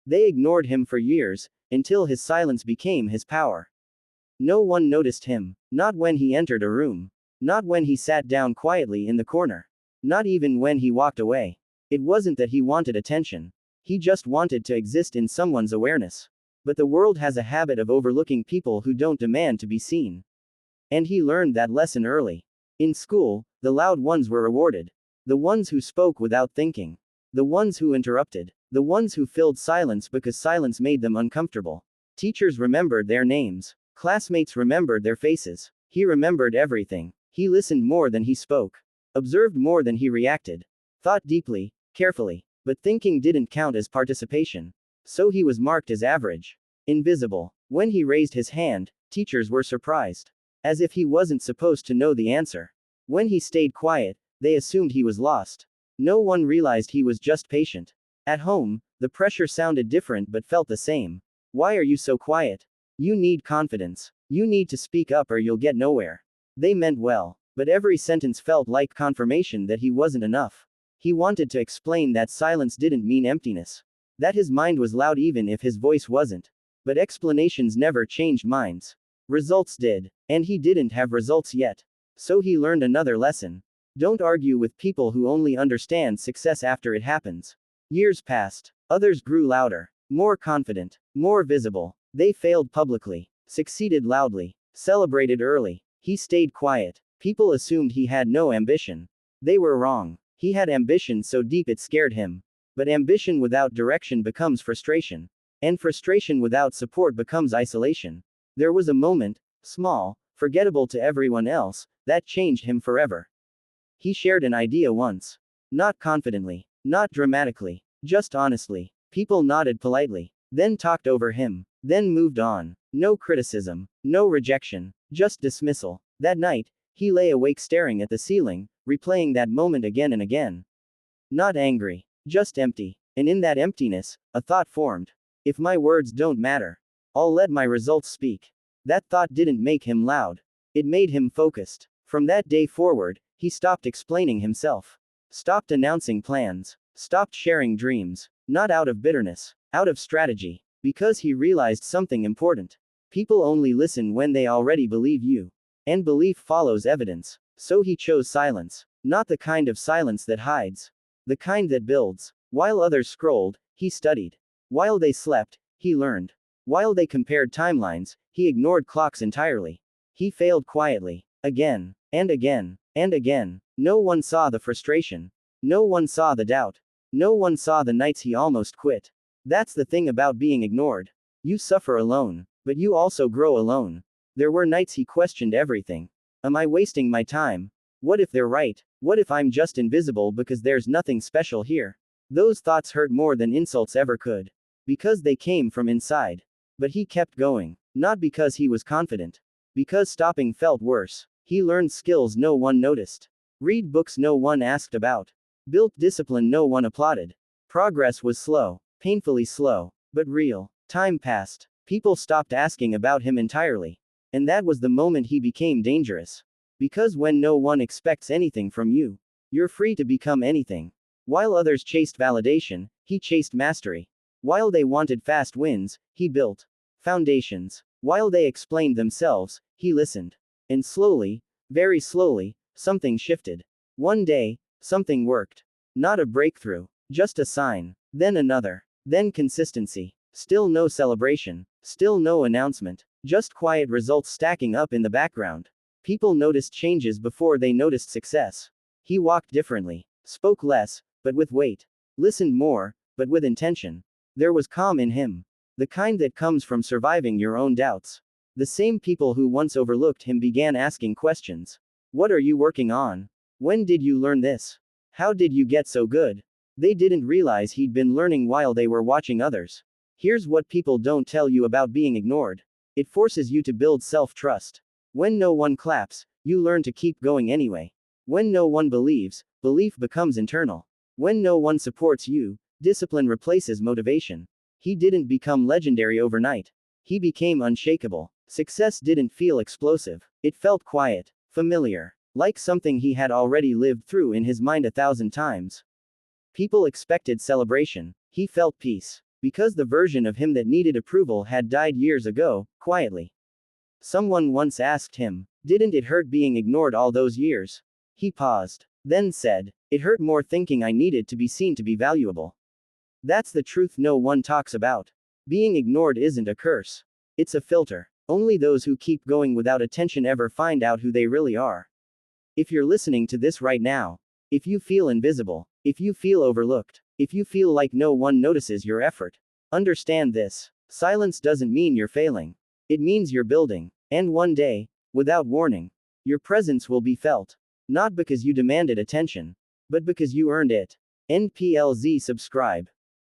They ignored him for years, until his silence became his power. No one noticed him, not when he entered a room, not when he sat down quietly in the corner, not even when he walked away. It wasn't that he wanted attention. He just wanted to exist in someone's awareness. But the world has a habit of overlooking people who don't demand to be seen. And he learned that lesson early. In school, the loud ones were rewarded. The ones who spoke without thinking. The ones who interrupted. The ones who filled silence because silence made them uncomfortable. Teachers remembered their names. Classmates remembered their faces. He remembered everything. He listened more than he spoke. Observed more than he reacted. Thought deeply, carefully. But thinking didn't count as participation. So he was marked as average. Invisible. When he raised his hand, teachers were surprised. As if he wasn't supposed to know the answer. When he stayed quiet, they assumed he was lost. No one realized he was just patient. At home, the pressure sounded different but felt the same. Why are you so quiet? You need confidence. You need to speak up or you'll get nowhere. They meant well, but every sentence felt like confirmation that he wasn't enough. He wanted to explain that silence didn't mean emptiness. That his mind was loud even if his voice wasn't. But explanations never changed minds. Results did. And he didn't have results yet. So he learned another lesson. Don't argue with people who only understand success after it happens. Years passed. Others grew louder, more confident, more visible. They failed publicly, succeeded loudly, celebrated early. He stayed quiet. People assumed he had no ambition. They were wrong. He had ambition so deep it scared him. But ambition without direction becomes frustration. And frustration without support becomes isolation. There was a moment, small, forgettable to everyone else, that changed him forever. He shared an idea once. Not confidently, not dramatically, just honestly. People nodded politely, then talked over him, then moved on. No criticism, no rejection, just dismissal. That night, he lay awake staring at the ceiling, replaying that moment again and again. Not angry, just empty. And in that emptiness, a thought formed. If my words don't matter, I'll let my results speak. That thought didn't make him loud. It made him focused. From that day forward, he stopped explaining himself. Stopped announcing plans. Stopped sharing dreams. Not out of bitterness, out of strategy. Because he realized something important. People only listen when they already believe you. And belief follows evidence. So he chose silence. Not the kind of silence that hides. The kind that builds. While others scrolled, he studied. While they slept, he learned. While they compared timelines, he ignored clocks entirely. He failed quietly. Again. And again. And again. No one saw the frustration. No one saw the doubt. No one saw the nights he almost quit. That's the thing about being ignored. You suffer alone. But you also grow alone. There were nights he questioned everything. Am I wasting my time? What if they're right? What if I'm just invisible because there's nothing special here? Those thoughts hurt more than insults ever could. Because they came from inside. But he kept going. Not because he was confident. Because stopping felt worse. He learned skills no one noticed. Read books no one asked about. Built discipline no one applauded. Progress was slow. Painfully slow. But real. Time passed. People stopped asking about him entirely. And that was the moment he became dangerous. Because when no one expects anything from you, you're free to become anything. While others chased validation, he chased mastery. While they wanted fast wins, he built foundations. While they explained themselves, he listened. And slowly, very slowly, something shifted. One day, something worked. Not a breakthrough, just a sign. Then another. Then consistency. Still no celebration. Still no announcement. Just quiet results stacking up in the background. People noticed changes before they noticed success. He walked differently. Spoke less, but with weight. Listened more, but with intention. There was calm in him. The kind that comes from surviving your own doubts. The same people who once overlooked him began asking questions. What are you working on? When did you learn this? How did you get so good? They didn't realize he'd been learning while they were watching others. Here's what people don't tell you about being ignored. It forces you to build self-trust. When no one claps, you learn to keep going anyway. When no one believes, belief becomes internal. When no one supports you, discipline replaces motivation. He didn't become legendary overnight. He became unshakable. Success didn't feel explosive. It felt quiet, familiar, like something he had already lived through in his mind 1,000 times. People expected celebration. He felt peace. Because the version of him that needed approval had died years ago, quietly. Someone once asked him, "Didn't it hurt being ignored all those years?" He paused. Then said, "It hurt more thinking I needed to be seen to be valuable." That's the truth no one talks about. Being ignored isn't a curse. It's a filter. Only those who keep going without attention ever find out who they really are. If you're listening to this right now, if you feel invisible, if you feel overlooked, if you feel like no one notices your effort, understand this. Silence doesn't mean you're failing. It means you're building. And one day, without warning, your presence will be felt. Not because you demanded attention, but because you earned it. NPLZ subscribe.